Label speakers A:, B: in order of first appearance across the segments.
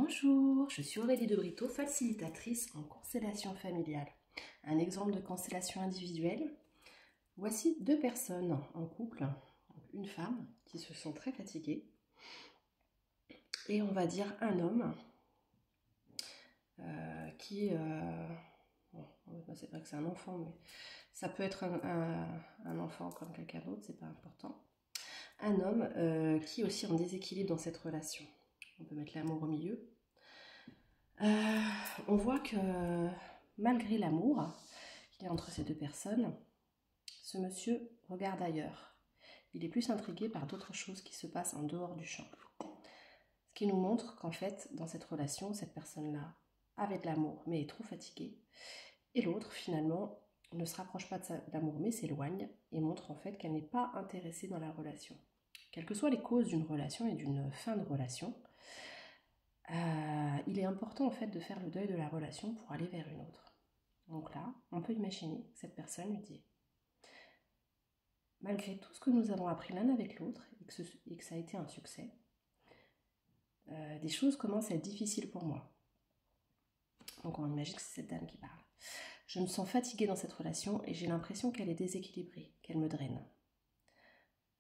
A: Bonjour, je suis Aurélie de Brito, facilitatrice en constellation familiale. Un exemple de constellation individuelle. Voici deux personnes en couple, une femme qui se sent très fatiguée et on va dire un homme bon, c'est vrai que c'est un enfant, mais ça peut être un enfant comme quelqu'un d'autre, c'est pas important. Un homme qui est aussi en déséquilibre dans cette relation. On peut mettre l'amour au milieu. On voit que malgré l'amour qu'il y a entre ces deux personnes, ce monsieur regarde ailleurs. Il est plus intrigué par d'autres choses qui se passent en dehors du champ. Ce qui nous montre qu'en fait, dans cette relation, cette personne-là avait de l'amour, mais est trop fatiguée. Et l'autre, finalement, ne se rapproche pas de l'amour, mais s'éloigne et montre en fait qu'elle n'est pas intéressée dans la relation. Quelles que soient les causes d'une relation et d'une fin de relation, il est important en fait de faire le deuil de la relation pour aller vers une autre. Donc là, on peut imaginer que cette personne lui dit: malgré tout ce que nous avons appris l'un avec l'autre et que ça a été un succès, des choses commencent à être difficiles pour moi. Donc on imagine que c'est cette dame qui parle. Je me sens fatiguée dans cette relation et j'ai l'impression qu'elle est déséquilibrée, qu'elle me draine.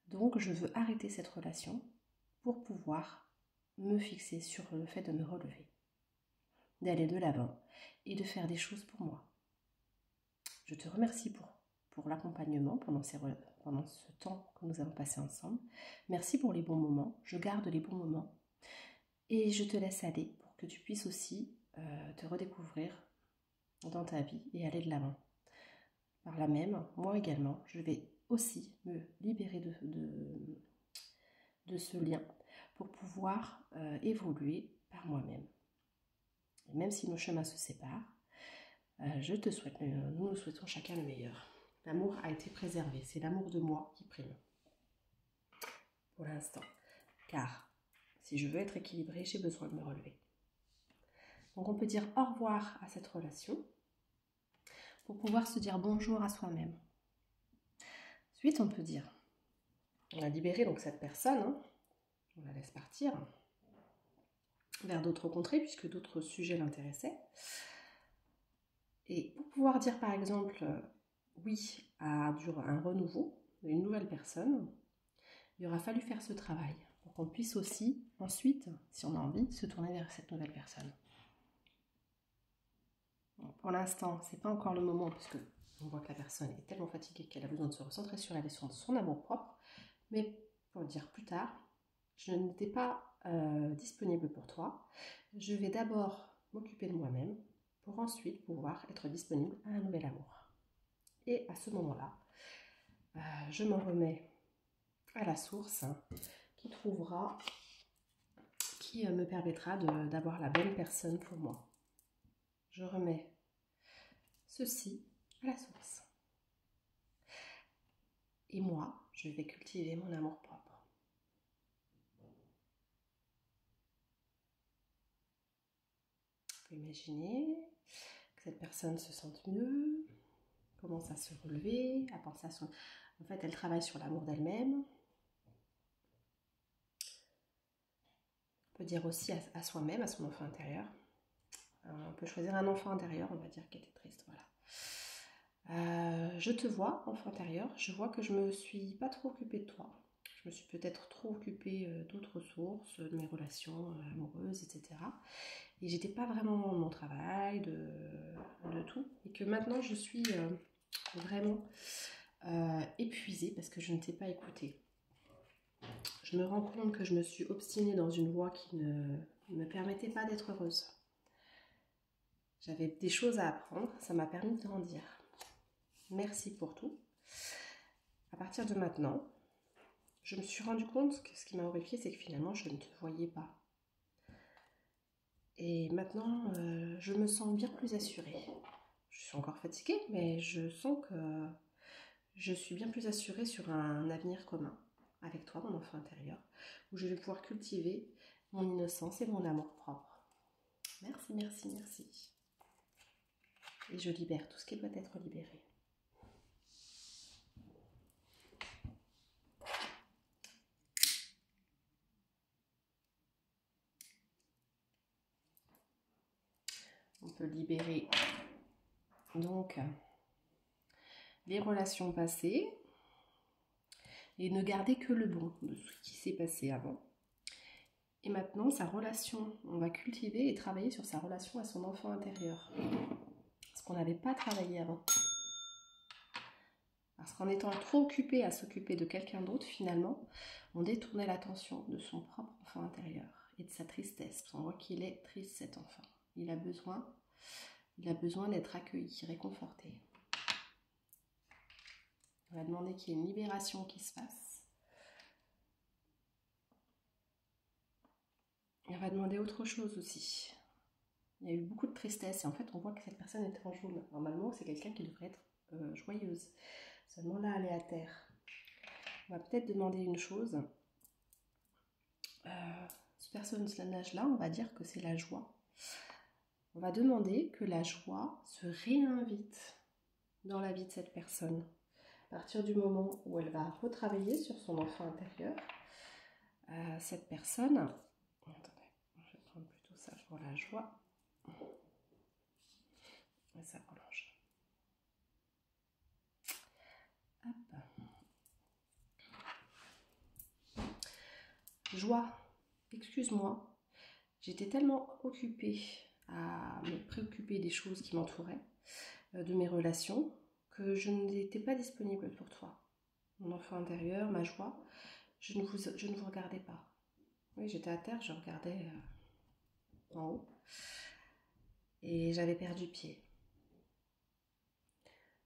A: Donc je veux arrêter cette relation pour pouvoir me fixer sur le fait de me relever, d'aller de l'avant et de faire des choses pour moi. Je te remercie pour l'accompagnement pendant ce temps que nous avons passé ensemble. Merci pour les bons moments, je garde les bons moments et je te laisse aller pour que tu puisses aussi te redécouvrir dans ta vie et aller de l'avant. Par là même, moi également, je vais aussi me libérer de ce lien pour pouvoir évoluer par moi-même. Et même si nos chemins se séparent, je te souhaite, nous nous souhaitons chacun le meilleur. L'amour a été préservé, c'est l'amour de moi qui prime pour l'instant. Car si je veux être équilibrée, j'ai besoin de me relever. Donc on peut dire au revoir à cette relation pour pouvoir se dire bonjour à soi-même. Ensuite, on peut dire, on a libéré donc cette personne, hein, on la laisse partir vers d'autres contrées puisque d'autres sujets l'intéressaient. Et pour pouvoir dire par exemple oui à un renouveau, une nouvelle personne, il aura fallu faire ce travail pour qu'on puisse aussi ensuite, si on a envie, se tourner vers cette nouvelle personne. Bon, pour l'instant, c'est pas encore le moment puisque on voit que la personne est tellement fatiguée qu'elle a besoin de se recentrer sur elle et sur son amour propre. Mais pour le dire plus tard, je n'étais pas disponible pour toi. Je vais d'abord m'occuper de moi-même pour ensuite pouvoir être disponible à un nouvel amour. Et à ce moment-là, je m'en remets à la source qui me permettra d'avoir la bonne personne pour moi. Je remets ceci à la source. Et moi, je vais cultiver mon amour propre. On peut imaginer que cette personne se sente mieux, commence à se relever, à penser à son... En fait, elle travaille sur l'amour d'elle-même. On peut dire aussi à soi-même, à son enfant intérieur. On peut choisir un enfant intérieur, on va dire, qui était triste, voilà. Je te vois, enfant intérieur, je vois que je me suis pas trop occupée de toi. Je me suis peut-être trop occupée d'autres sources, de mes relations amoureuses, etc. Et j'étais pas vraiment dans mon travail, de tout. Et que maintenant, je suis vraiment épuisée parce que je ne t'ai pas écoutée. Je me rends compte que je me suis obstinée dans une voie qui ne me permettait pas d'être heureuse. J'avais des choses à apprendre, ça m'a permis de grandir. Merci pour tout. À partir de maintenant, je me suis rendu compte que ce qui m'a horrifiée, c'est que finalement, je ne te voyais pas. Et maintenant, je me sens bien plus assurée. Je suis encore fatiguée, mais je sens que je suis bien plus assurée sur un avenir commun avec toi, mon enfant intérieur, où je vais pouvoir cultiver mon innocence et mon amour propre. Merci, merci, merci. Et je libère tout ce qui doit être libéré. On peut libérer donc les relations passées et ne garder que le bon de ce qui s'est passé avant. Et maintenant, sa relation, on va cultiver et travailler sur sa relation à son enfant intérieur. Ce qu'on n'avait pas travaillé avant. Parce qu'en étant trop occupé à s'occuper de quelqu'un d'autre, finalement, on détournait l'attention de son propre enfant intérieur et de sa tristesse. On voit qu'il est triste, cet enfant. Il a besoin d'être accueilli, réconforté. On va demander qu'il y ait une libération qui se fasse. Et on va demander autre chose aussi. Il y a eu beaucoup de tristesse et en fait on voit que cette personne est en jaune. Normalement c'est quelqu'un qui devrait être joyeuse. Seulement là elle est à terre. On va peut-être demander une chose. Ce personnage-là, on va dire que c'est la joie. On va demander que la joie se réinvite dans la vie de cette personne. À partir du moment où elle va retravailler sur son enfant intérieur, cette personne... Attendez, je vais prendre plutôt ça pour la joie. Et ça prolonge. Hop. Joie, excuse-moi, j'étais tellement occupée à me préoccuper des choses qui m'entouraient, de mes relations, que je n'étais pas disponible pour toi. Mon enfant intérieur, ma joie, je ne vous regardais pas. Oui, j'étais à terre, je regardais en haut et j'avais perdu pied.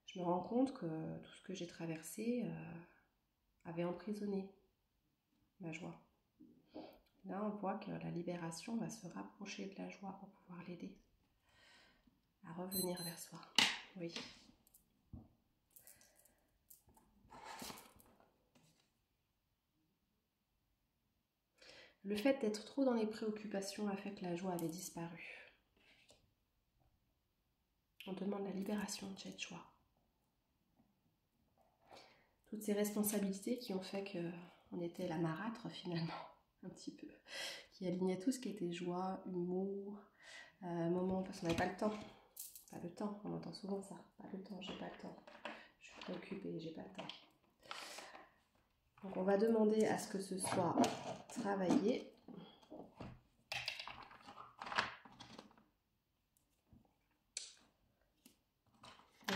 A: Je me rends compte que tout ce que j'ai traversé avait emprisonné ma joie. Là, on voit que la libération va se rapprocher de la joie pour pouvoir l'aider à revenir vers soi. Oui. Le fait d'être trop dans les préoccupations a fait que la joie avait disparu. On demande la libération de cette joie. Toutes ces responsabilités qui ont fait qu'on était la marâtre finalement, un petit peu, qui alignait tout ce qui était joie, humour, moment, parce qu'on n'avait pas le temps. Pas le temps, on entend souvent ça. Pas le temps, j'ai pas le temps. Je suis préoccupée, j'ai pas le temps. Donc on va demander à ce que ce soit travaillé.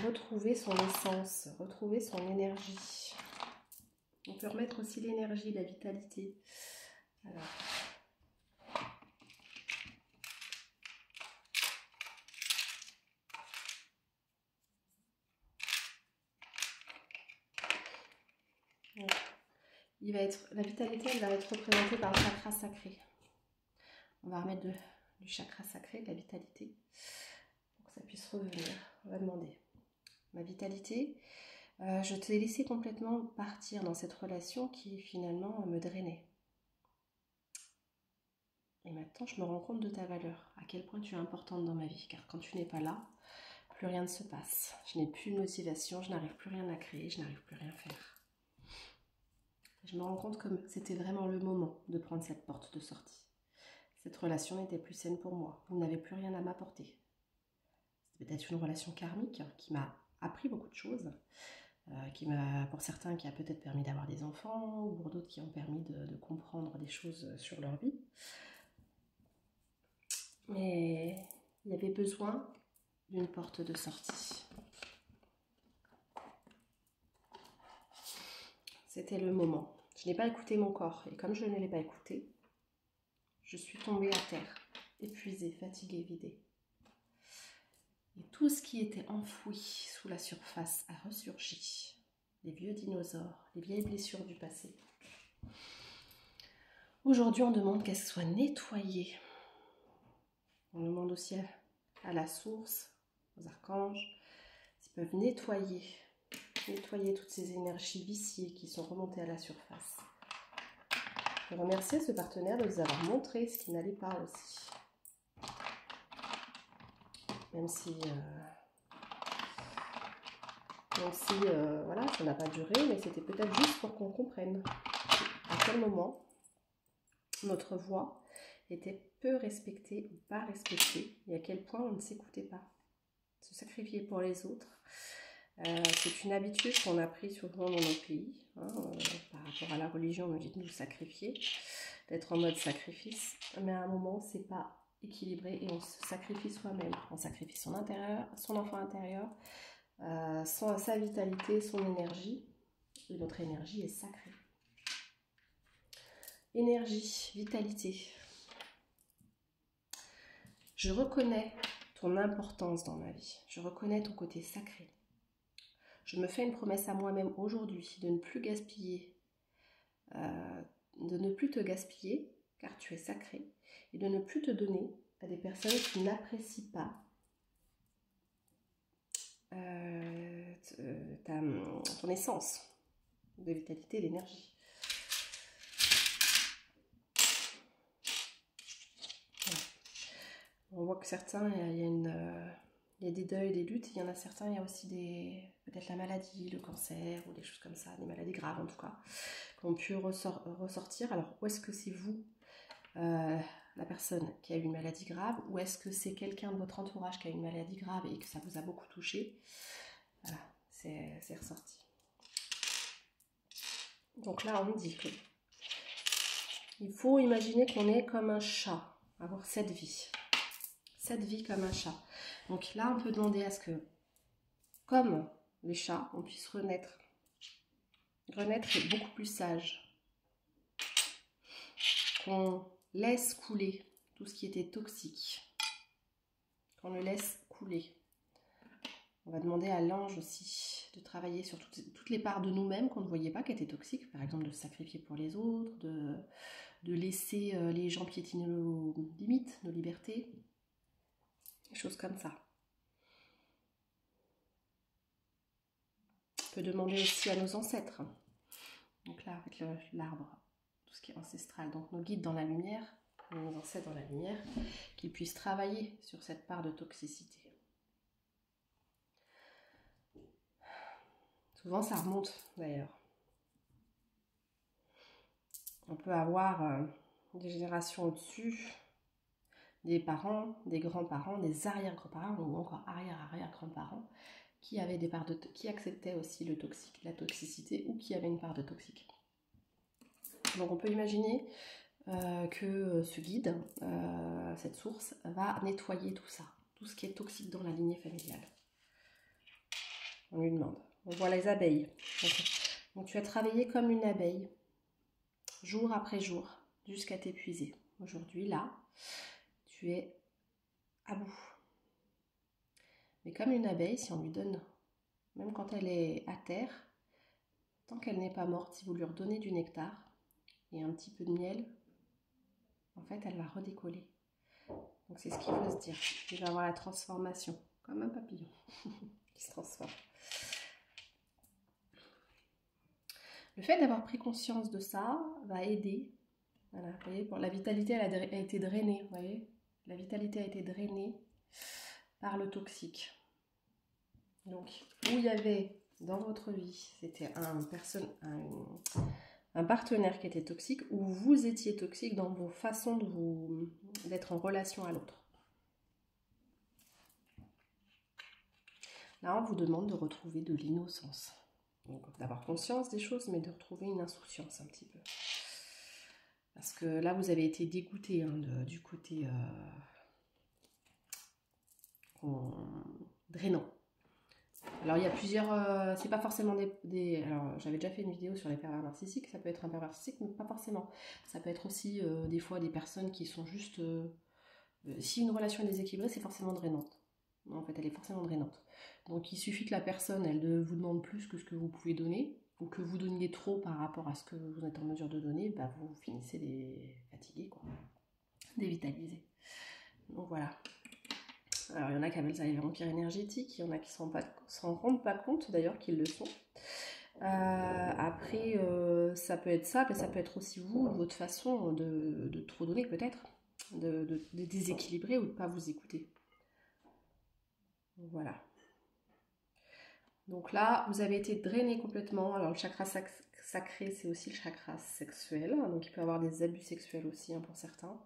A: Retrouver son essence, retrouver son énergie. On peut remettre aussi l'énergie, la vitalité. Alors. La vitalité, elle va être représentée par le chakra sacré. On va remettre du chakra sacré, de la vitalité, pour que ça puisse revenir. On va demander. Ma vitalité, je t'ai laissé complètement partir dans cette relation qui finalement me drainait. Et maintenant, je me rends compte de ta valeur, à quel point tu es importante dans ma vie, car quand tu n'es pas là, plus rien ne se passe. Je n'ai plus de motivation, je n'arrive plus rien à créer, je n'arrive plus rien à faire. Je me rends compte que c'était vraiment le moment de prendre cette porte de sortie. Cette relation n'était plus saine pour moi. Vous n'avez plus rien à m'apporter. C'était peut-être une relation karmique qui m'a appris beaucoup de choses, pour certains, qui a peut-être permis d'avoir des enfants, ou pour d'autres qui ont permis de comprendre des choses sur leur vie. Mais il y avait besoin d'une porte de sortie. C'était le moment. Je n'ai pas écouté mon corps. Et comme je ne l'ai pas écouté, je suis tombée à terre, épuisée, fatiguée, vidée. Et tout ce qui était enfoui sous la surface a ressurgi. Les vieux dinosaures, les vieilles blessures du passé. Aujourd'hui, on demande qu'elles soient nettoyées. On demande aussi à la source, aux archanges, s'ils peuvent nettoyer toutes ces énergies viciées qui sont remontées à la surface. Je remercie ce partenaire de nous avoir montré ce qui n'allait pas aussi. Même si voilà, ça n'a pas duré, mais c'était peut-être juste pour qu'on comprenne à quel moment notre voix était peu respecté ou pas respecté, et à quel point on ne s'écoutait pas. Se sacrifier pour les autres, c'est une habitude qu'on a pris souvent dans nos pays, hein, par rapport à la religion, on nous dit de nous sacrifier, d'être en mode sacrifice, mais à un moment c'est pas équilibré et on se sacrifie soi-même, on sacrifie son intérieur, son enfant intérieur, sa vitalité, son énergie, et notre énergie est sacrée. Énergie, vitalité. Je reconnais ton importance dans ma vie, je reconnais ton côté sacré. Je me fais une promesse à moi-même aujourd'hui de ne plus gaspiller, de ne plus te gaspiller, car tu es sacré, et de ne plus te donner à des personnes qui n'apprécient pas ton essence de vitalité et d'énergie. Voilà. On voit que certains, il y a des deuils, des luttes, il y en a certains, il y a aussi peut-être la maladie, le cancer, ou des choses comme ça, des maladies graves en tout cas, qui ont pu ressortir. Alors, où est-ce que c'est vous, la personne qui a eu une maladie grave, ou est-ce que c'est quelqu'un de votre entourage qui a une maladie grave et que ça vous a beaucoup touché? Voilà, c'est ressorti. Donc là, on me dit que il faut imaginer qu'on est comme un chat, avoir cette vie comme un chat. Donc là, on peut demander à ce que, comme les chats, on puisse renaître et beaucoup plus sage, qu'on laisse couler tout ce qui était toxique, qu'on le laisse couler. On va demander à l'ange aussi de travailler sur toutes les parts de nous-mêmes qu'on ne voyait pas, qui étaient toxiques, par exemple de se sacrifier pour les autres, de laisser les gens piétiner nos limites, nos libertés, des choses comme ça. On peut demander aussi à nos ancêtres, donc là avec l'arbre, tout ce qui est ancestral, donc nos guides dans la lumière, nos ancêtres dans la lumière, qu'ils puissent travailler sur cette part de toxicité. Souvent ça remonte d'ailleurs. On peut avoir des générations au-dessus, des parents, des grands-parents, des arrière-grands-parents ou encore arrière-arrière-grands-parents qui avaient des parts qui acceptaient aussi le toxique, la toxicité ou qui avaient une part de toxique. Donc on peut imaginer que ce guide, cette source, va nettoyer tout ça, tout ce qui est toxique dans la lignée familiale. On lui demande. On voit les abeilles. Donc tu as travaillé comme une abeille, jour après jour, jusqu'à t'épuiser. Aujourd'hui, là, tu es à bout. Mais comme une abeille, si on lui donne, même quand elle est à terre, tant qu'elle n'est pas morte, si vous lui redonnez du nectar et un petit peu de miel, en fait, elle va redécoller. Donc c'est ce qu'il faut se dire. Il va avoir la transformation, comme un papillon qui se transforme. Le fait d'avoir pris conscience de ça va aider. Voilà, vous voyez, la vitalité elle a été drainée. Vous voyez, la vitalité a été drainée par le toxique. Donc, où il y avait dans votre vie, c'était un partenaire qui était toxique, ou vous étiez toxique dans vos façons d'être en relation à l'autre. Là, on vous demande de retrouver de l'innocence. Donc, d'avoir conscience des choses, mais de retrouver une insouciance un petit peu. Parce que là, vous avez été dégoûté du côté drainant. Alors, il y a plusieurs... c'est pas forcément alors, j'avais déjà fait une vidéo sur les pervers narcissiques. Ça peut être un pervers narcissique, mais pas forcément. Ça peut être aussi, des fois, des personnes qui sont juste... si une relation est déséquilibrée, c'est forcément drainante. En fait, elle est forcément drainante. Donc, il suffit que la personne, elle vous demande plus que ce que vous pouvez donner, ou que vous donniez trop par rapport à ce que vous êtes en mesure de donner, bah, vous finissez fatigué, quoi. Dévitalisé. Donc, voilà. Alors, il y en a qui appellent ça les vampires énergétiques, il y en a qui ne s'en rendent pas compte, d'ailleurs, qu'ils le sont. Après, ça peut être ça, mais ça peut être aussi votre façon de trop donner, peut-être, de déséquilibrer ou de ne pas vous écouter. Voilà. Donc là, vous avez été drainé complètement. Alors le chakra sacré, c'est aussi le chakra sexuel. Donc il peut y avoir des abus sexuels aussi pour certains.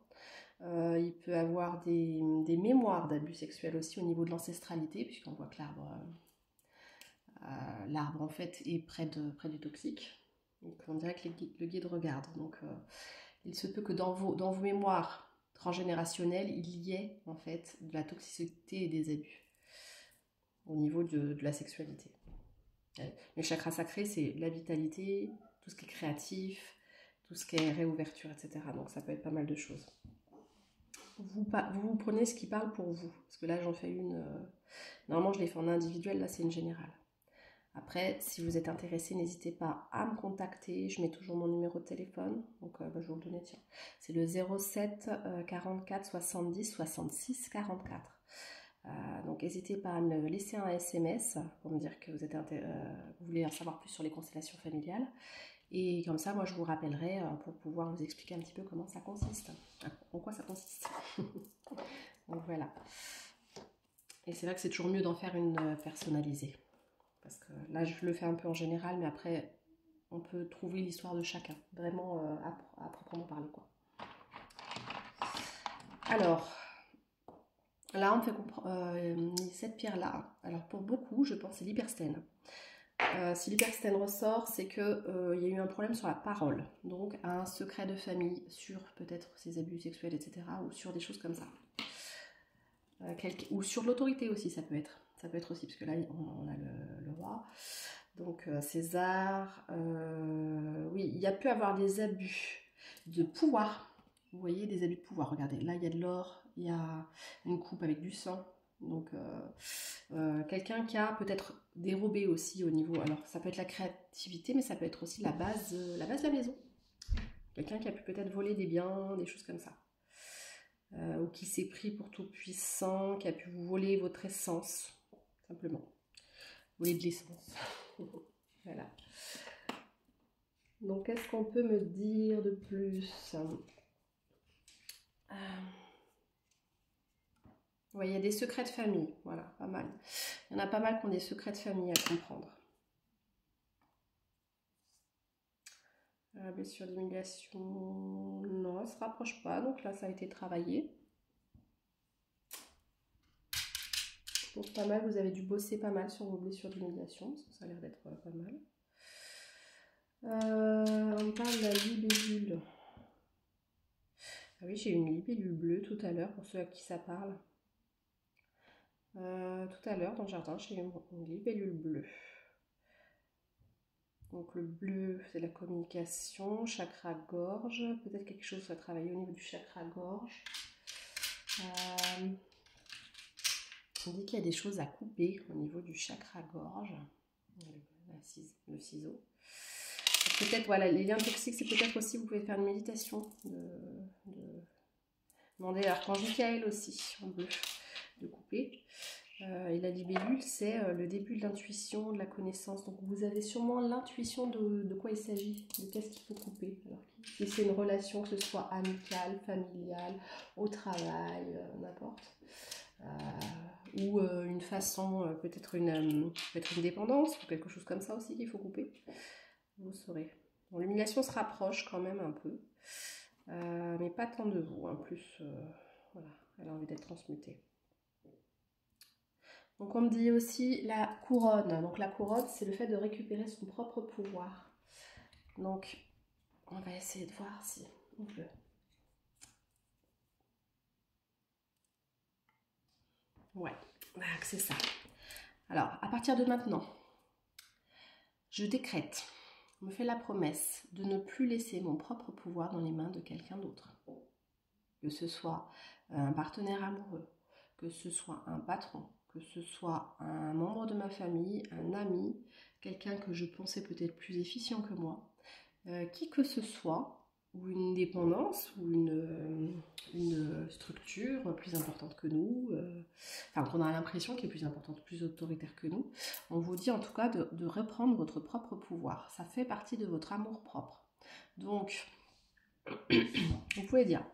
A: Il peut avoir des mémoires d'abus sexuels aussi au niveau de l'ancestralité, puisqu'on voit que l'arbre en fait est près du toxique. Donc on dirait que le guide regarde. Donc il se peut que dans vos mémoires transgénérationnelles, il y ait en fait de la toxicité et des abus au niveau de la sexualité. Les chakras sacrés, c'est la vitalité, tout ce qui est créatif, tout ce qui est réouverture, etc. Donc ça peut être pas mal de choses. Vous prenez ce qui parle pour vous. Parce que là, j'en fais une... Normalement, je l'ai fait en individuel, là, c'est une générale. Après, si vous êtes intéressé, n'hésitez pas à me contacter. Je mets toujours mon numéro de téléphone. Donc, je vais vous le donner, tiens. C'est le 07 44 70 66 44. Donc, n'hésitez pas à me laisser un SMS pour me dire que vous voulez en savoir plus sur les constellations familiales. Et comme ça, moi, je vous rappellerai pour pouvoir vous expliquer un petit peu comment ça consiste. En quoi ça consiste. Donc, voilà. Et c'est vrai que c'est toujours mieux d'en faire une personnalisée. Parce que là, je le fais un peu en général, mais après, on peut trouver l'histoire de chacun. Vraiment à proprement parler, quoi. Alors, là, on me fait cette pierre-là. Alors, pour beaucoup, je pense c'est l'hyperstène. Si l'hyperstène ressort, c'est qu'il y a eu un problème sur la parole. Donc, un secret de famille sur peut-être ses abus sexuels, etc. Ou sur des choses comme ça. Ou sur l'autorité aussi, ça peut être. Ça peut être aussi, parce que là, on a le roi. Donc, César. Oui, il y a pu avoir des abus de pouvoir. Vous voyez, des abus de pouvoir. Regardez, là, il y a de l'or. Il y a une coupe avec du sang. Donc, quelqu'un qui a peut-être dérobé aussi au niveau... Alors, ça peut être la créativité, mais ça peut être aussi la base de la maison. Quelqu'un qui a pu peut-être voler des biens, des choses comme ça. Ou qui s'est pris pour tout puissant, qui a pu vous voler votre essence, simplement. Voler de l'essence. Voilà. Donc, qu'est-ce qu'on peut me dire de plus? Ouais, il y a des secrets de famille, voilà, pas mal. Il y en a pas mal qui ont des secrets de famille à comprendre. Blessure d'humiliation, non, elle ne se rapproche pas, donc là, ça a été travaillé. Donc, pas mal, vous avez dû bosser pas mal sur vos blessures d'humiliation, parce que ça a l'air d'être pas mal. On parle de la libellule. Ah oui, j'ai une libellule bleue tout à l'heure, pour ceux à qui ça parle. Tout à l'heure, dans le jardin, j'ai une libellule bleue. Donc le bleu, c'est la communication, chakra gorge. Peut-être quelque chose à travailler au niveau du chakra gorge. On dit qu'il y a des choses à couper au niveau du chakra gorge. Le ciseau. Peut-être, voilà, les liens toxiques, c'est peut-être aussi, vous pouvez faire une méditation. Demander à l'archange Michael aussi, en bleu, de couper. Et la libellule, c'est le début de l'intuition, de la connaissance. Donc vous avez sûrement l'intuition de quoi il s'agit, de qu'est-ce qu'il faut couper. Alors, si c'est une relation, que ce soit amicale, familiale, au travail, n'importe. Ou une façon, peut-être une dépendance, ou quelque chose comme ça aussi qu'il faut couper. Vous saurez. Bon, l'humiliation se rapproche quand même un peu. Mais pas tant de vous. En plus, voilà, elle a envie d'être transmutée. Donc on me dit aussi la couronne. Donc la couronne, c'est le fait de récupérer son propre pouvoir. Donc on va essayer de voir si on peut. Ouais, c'est ça. Alors, à partir de maintenant, je décrète, je me fais la promesse de ne plus laisser mon propre pouvoir dans les mains de quelqu'un d'autre. Que ce soit un partenaire amoureux, que ce soit un patron, que ce soit un membre de ma famille, un ami, quelqu'un que je pensais peut-être plus efficient que moi, qui que ce soit, ou une dépendance, ou une structure plus importante que nous, enfin qu'on a l'impression qu'elle est plus importante, plus autoritaire que nous, on vous dit en tout cas de reprendre votre propre pouvoir. Ça fait partie de votre amour propre. Donc, vous pouvez dire,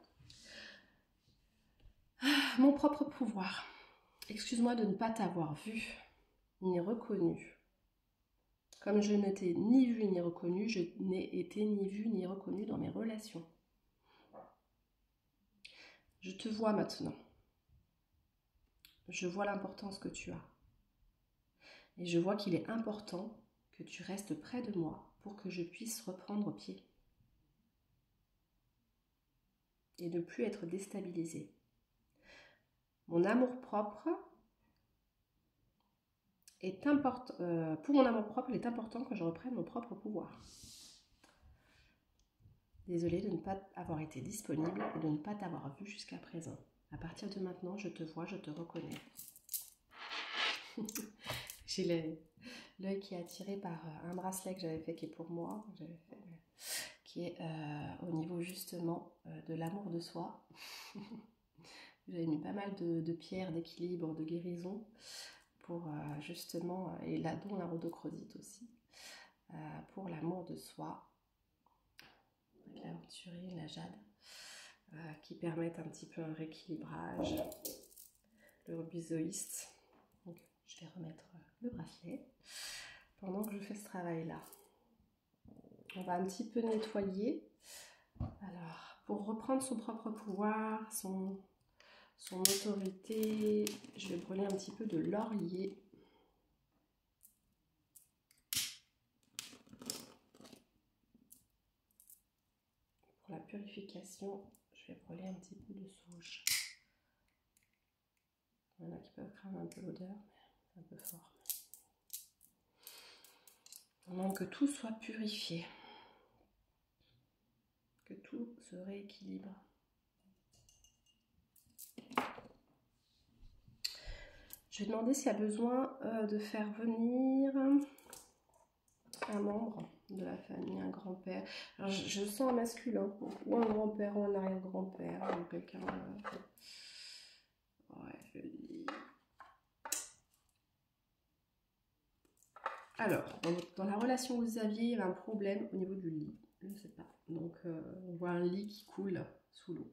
A: mon propre pouvoir, excuse-moi de ne pas t'avoir vu ni reconnu. Comme je n'étais ni vu ni reconnu, je n'ai été ni vu ni reconnu dans mes relations. Je te vois maintenant. Je vois l'importance que tu as. Et je vois qu'il est important que tu restes près de moi pour que je puisse reprendre pied. Et ne plus être déstabilisée. Mon amour-propre est important. Pour mon amour-propre, il est important que je reprenne mon propre pouvoir. Désolée de ne pas avoir été disponible et de ne pas t'avoir vu jusqu'à présent. À partir de maintenant, je te vois, je te reconnais. J'ai l'œil qui est attiré par un bracelet que j'avais fait qui est pour moi, qui est au niveau justement de l'amour de soi. J'avais mis pas mal de pierres d'équilibre, de guérison pour justement, et là dont la rhodochrosite aussi, pour l'amour de soi, avec l'aventurine, la jade, qui permettent un petit peu un rééquilibrage, le rubissoïste. Donc je vais remettre le bracelet pendant que je fais ce travail-là. On va un petit peu nettoyer. Alors, pour reprendre son propre pouvoir, son autorité, je vais brûler un petit peu de laurier. Pour la purification, je vais brûler un petit peu de sauge. Il y en a qui peuvent craindre un peu l'odeur, mais c'est un peu fort. On demande que tout soit purifié, que tout se rééquilibre. Je vais demander s'il y a besoin de faire venir un membre de la famille, un grand-père. Alors je sens un masculin, ou un grand-père ou un arrière-grand-père, ou quelqu'un. Ouais, je lis. Alors, dans la relation que vous aviez, il y avait un problème au niveau du lit. Je ne sais pas. Donc, on voit un lit qui coule sous l'eau.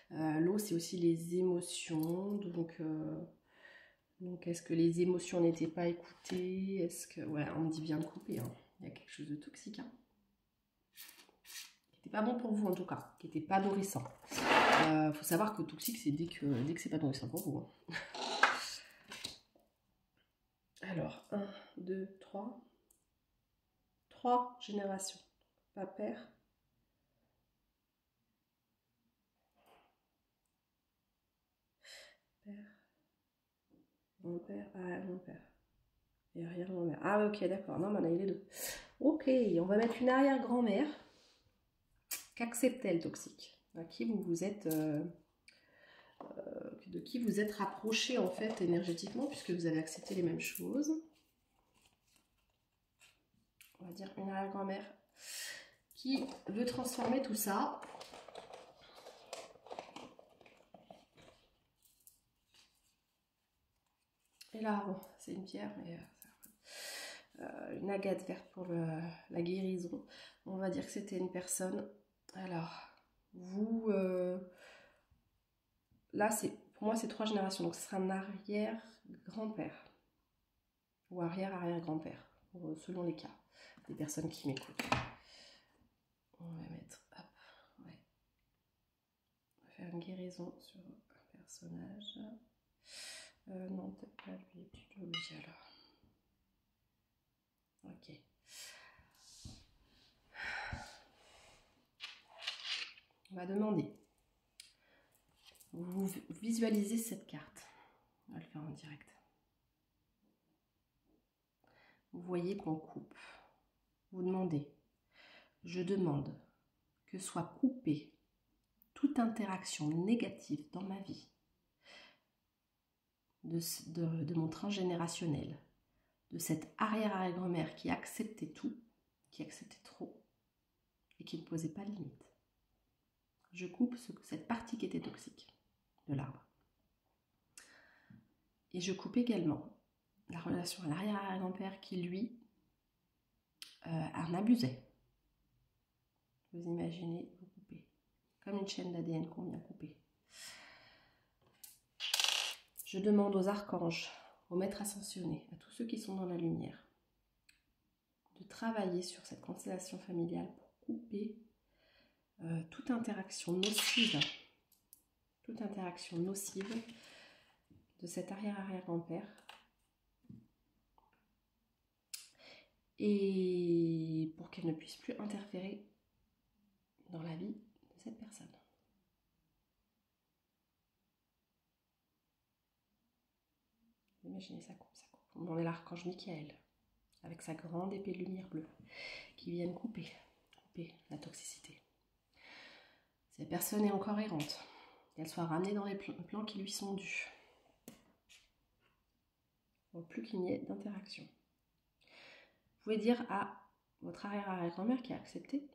A: L'eau, c'est aussi les émotions. Donc, est-ce que les émotions n'étaient pas écoutées? Est-ce que... Ouais, on me dit bien de couper. Hein. Il y a quelque chose de toxique. Hein. Qui n'était pas bon pour vous, en tout cas. Qui n'était pas nourrissant. Faut savoir que toxique, c'est dès que c'est pas nourrissant pour vous. Hein. Alors, 1, 2, 3. 3 générations. Pas père. Père. Mon père. Ah, mon père. Et arrière-grand-mère. Ah, ok, d'accord. Non, mais on a eu les deux. Ok, on va mettre une arrière-grand-mère qu'acceptait le toxique. À qui vous vous êtes... de qui vous êtes rapproché, en fait, énergétiquement, puisque vous avez accepté les mêmes choses. On va dire une arrière-grand-mère qui veut transformer tout ça. Et là, bon, c'est une pierre, mais une agate verte pour la guérison. On va dire que c'était une personne. Alors, vous, là, pour moi, c'est 3 générations. Donc, ce sera un arrière-grand-père ou arrière-arrière-grand-père, selon les cas des personnes qui m'écoutent. On va mettre, hop, ouais. On va faire une guérison sur un personnage. Non, peut-être pas lui, plutôt lui alors. Ok. On va demander. Vous visualisez cette carte. On va le faire en direct. Vous voyez qu'on coupe. Vous demandez. Je demande que soit coupée toute interaction négative dans ma vie de mon transgénérationnel, de cette arrière-arrière-grand-mère qui acceptait tout, qui acceptait trop et qui ne posait pas de limite. Je coupe cette partie qui était toxique de l'arbre. Et je coupe également la relation à l'arrière-arrière-grand-père qui, lui, en abusait. Vous imaginez, vous coupez. Comme une chaîne d'ADN qu'on vient couper. Je demande aux archanges, aux maîtres ascensionnés, à tous ceux qui sont dans la lumière, de travailler sur cette constellation familiale pour couper toute interaction nocive toute interaction nocive de cet arrière-arrière-grand-père. Et pour qu'elle ne puisse plus interférer dans la vie de cette personne. Imaginez, ça coupe. On est l'archange Michael, avec sa grande épée de lumière bleue, qui viennent couper la toxicité. Si la personne est encore errante, qu'elle soit ramenée dans les plans qui lui sont dus. Pour plus qu'il n'y ait d'interaction. Vous pouvez dire à votre arrière-arrière-grand-mère qui a accepté.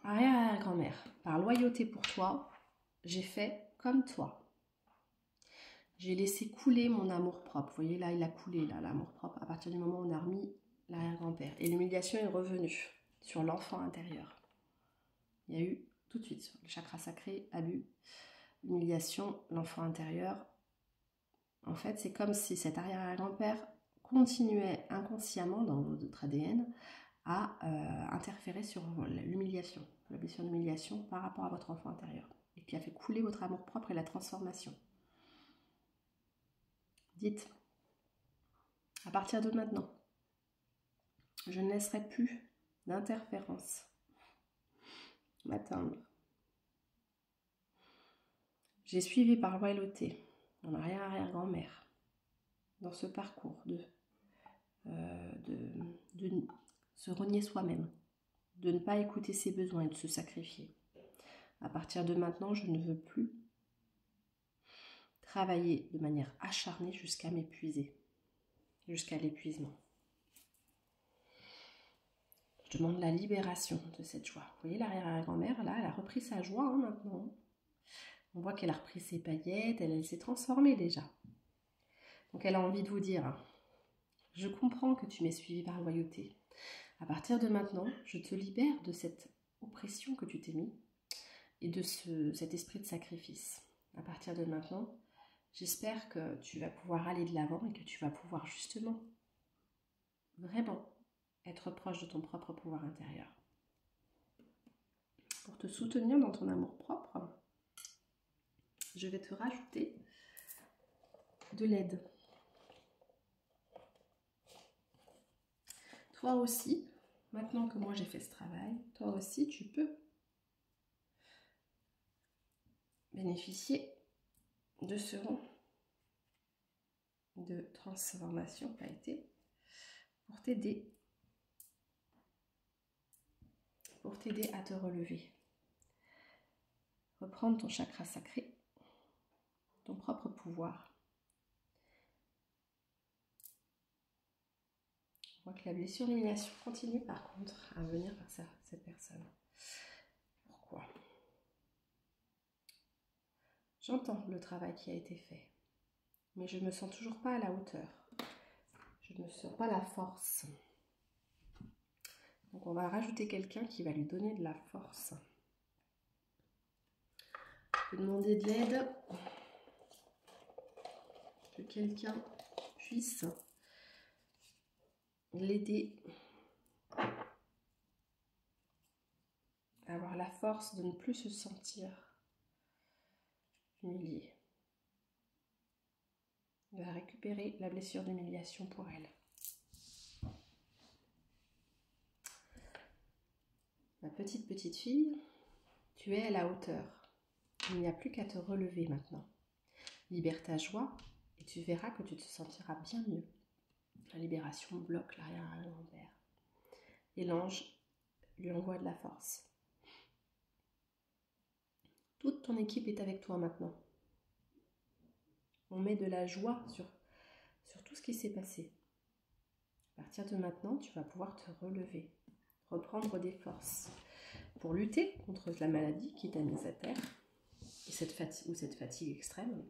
A: Arrière-arrière-grand-mère, par loyauté pour toi, j'ai fait comme toi. J'ai laissé couler mon amour-propre. Vous voyez, là, il a coulé, là, l'amour-propre, à partir du moment où on a remis l'arrière-grand-père. Et l'humiliation est revenue sur l'enfant intérieur. Il y a eu tout de suite, sur le chakra sacré, abus, humiliation, l'enfant intérieur. En fait, c'est comme si cet arrière-grand-père continuait inconsciemment dans votre ADN à interférer sur l'humiliation, la blessure d'humiliation par rapport à votre enfant intérieur. Et qui a fait couler votre amour-propre et la transformation. Dites, à partir de maintenant, je ne laisserai plus d'interférence m'atteindre. J'ai suivi par loyauté mon arrière-arrière-grand-mère dans ce parcours de se renier soi-même, de ne pas écouter ses besoins et de se sacrifier. À partir de maintenant, je ne veux plus travailler de manière acharnée jusqu'à m'épuiser, jusqu'à l'épuisement. Je demande la libération de cette joie. Vous voyez, l'arrière-grand-mère, là, elle a repris sa joie maintenant. On voit qu'elle a repris ses paillettes, elle s'est transformée déjà. Donc elle a envie de vous dire, je comprends que tu m'aies suivi par loyauté. À partir de maintenant, je te libère de cette oppression que tu t'es mis et de cet esprit de sacrifice. À partir de maintenant, j'espère que tu vas pouvoir aller de l'avant et que tu vas pouvoir justement, vraiment, être proche de ton propre pouvoir intérieur. Pour te soutenir dans ton amour-propre, je vais te rajouter de l'aide. Toi aussi, maintenant que moi j'ai fait ce travail, toi aussi tu peux bénéficier de ce rang de transformation qui a été pour t'aider à te relever. Reprendre ton chakra sacré, ton propre pouvoir. On voit que la blessure d'humiliation continue par contre à venir vers cette personne. Pourquoi? J'entends le travail qui a été fait, mais je ne me sens toujours pas à la hauteur. Je ne me sens pas la force. Donc on va rajouter quelqu'un qui va lui donner de la force. Je vais demander de l'aide, que quelqu'un puisse l'aider à avoir la force de ne plus se sentir humilié. Il va récupérer la blessure d'humiliation pour elle. Ma petite fille, tu es à la hauteur. Il n'y a plus qu'à te relever maintenant. Libère ta joie et tu verras que tu te sentiras bien mieux. La libération bloque l'arrière-grand-père. Et l'ange lui envoie de la force. Toute ton équipe est avec toi maintenant. On met de la joie sur tout ce qui s'est passé. À partir de maintenant, tu vas pouvoir te relever, reprendre des forces pour lutter contre la maladie qui t'a mise à terre, et cette fatigue extrême,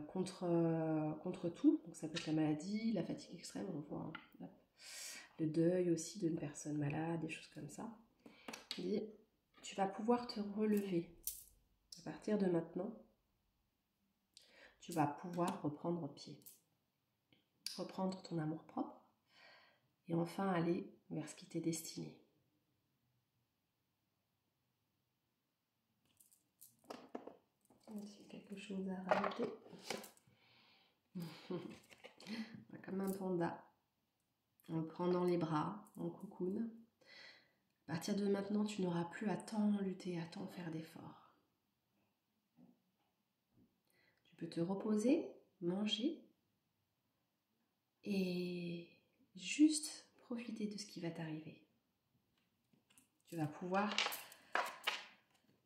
A: contre tout. Donc ça peut être la maladie, la fatigue extrême, on voit le deuil aussi d'une personne malade, des choses comme ça. Et tu vas pouvoir te relever. À partir de maintenant, tu vas pouvoir reprendre pied. Reprendre ton amour-propre et enfin aller vers ce qui t'est destiné. chose à rajouter? Comme un panda. On le prend dans les bras, en cocoon. À partir de maintenant, tu n'auras plus à tant lutter, à tant faire d'efforts. Tu peux te reposer, manger et juste profiter de ce qui va t'arriver. Tu vas pouvoir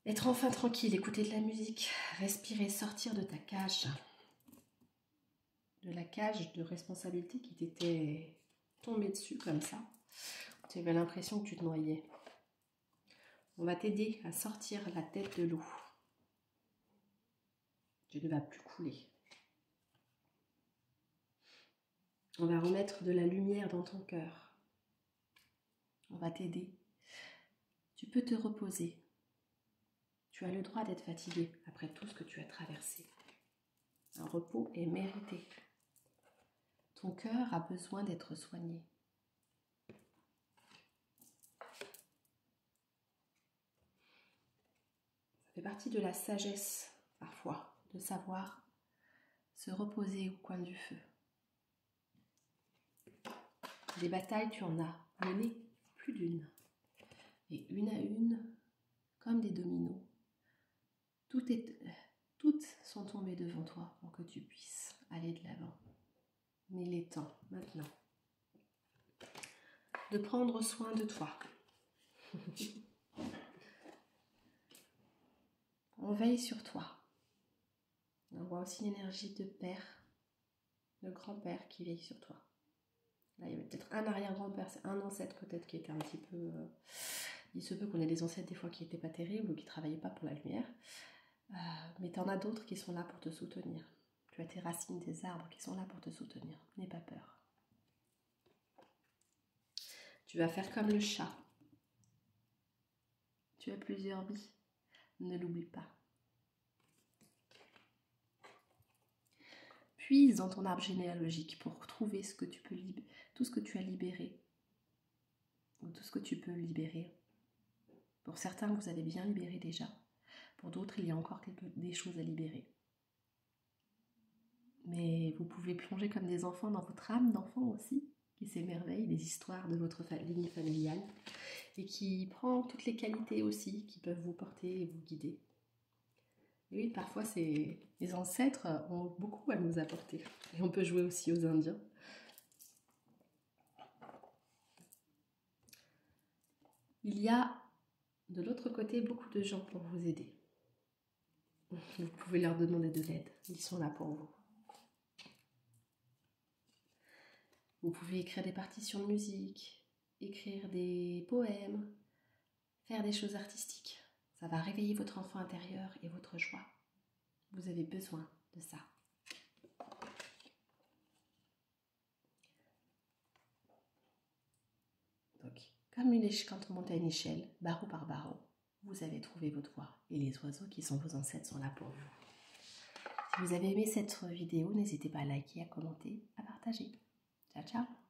A: être enfin tranquille, écouter de la musique, respirer, sortir de ta cage. De la cage de responsabilité qui t'était tombée dessus comme ça. Tu avais l'impression que tu te noyais. On va t'aider à sortir la tête de l'eau. Tu ne vas plus couler. On va remettre de la lumière dans ton cœur. On va t'aider. Tu peux te reposer. Tu as le droit d'être fatigué après tout ce que tu as traversé. Un repos est mérité. Ton cœur a besoin d'être soigné. Ça fait partie de la sagesse, parfois, de savoir se reposer au coin du feu. Des batailles, tu en as mené plus d'une. Et une à une, comme des dominos, toutes sont tombées devant toi pour que tu puisses aller de l'avant. Mais il est temps, maintenant, de prendre soin de toi. On veille sur toi. On voit aussi l'énergie de père, de grand-père qui veille sur toi. Là, il y avait peut-être un arrière-grand-père, c'est un ancêtre peut-être qui était un petit peu... il se peut qu'on ait des ancêtres des fois qui n'étaient pas terribles ou qui ne travaillaient pas pour la lumière. Mais tu en as d'autres qui sont là pour te soutenir. Tu as tes racines, tes arbres qui sont là pour te soutenir. N'aie pas peur. Tu vas faire comme le chat. Tu as plusieurs vies. Ne l'oublie pas. Puise dans ton arbre généalogique pour trouver ce que tu peux tout ce que tu as libéré. Ou tout ce que tu peux libérer. Pour certains, vous avez bien libéré déjà. Pour d'autres, il y a encore des choses à libérer. Mais vous pouvez plonger comme des enfants dans votre âme d'enfant aussi, qui s'émerveille des histoires de votre lignée familiale et qui prend toutes les qualités aussi qui peuvent vous porter et vous guider. Et oui, parfois, les ancêtres ont beaucoup à nous apporter. Et on peut jouer aussi aux Indiens. Il y a de l'autre côté beaucoup de gens pour vous aider. Vous pouvez leur demander de l'aide. Ils sont là pour vous. Vous pouvez écrire des partitions de musique, écrire des poèmes, faire des choses artistiques. Ça va réveiller votre enfant intérieur et votre joie. Vous avez besoin de ça. Donc, comme quand on monte à une échelle, barreau par barreau, vous avez trouvé votre voie. Et les oiseaux qui sont vos ancêtres sont là pour vous. Si vous avez aimé cette vidéo, n'hésitez pas à liker, à commenter, à partager. Ciao, ciao!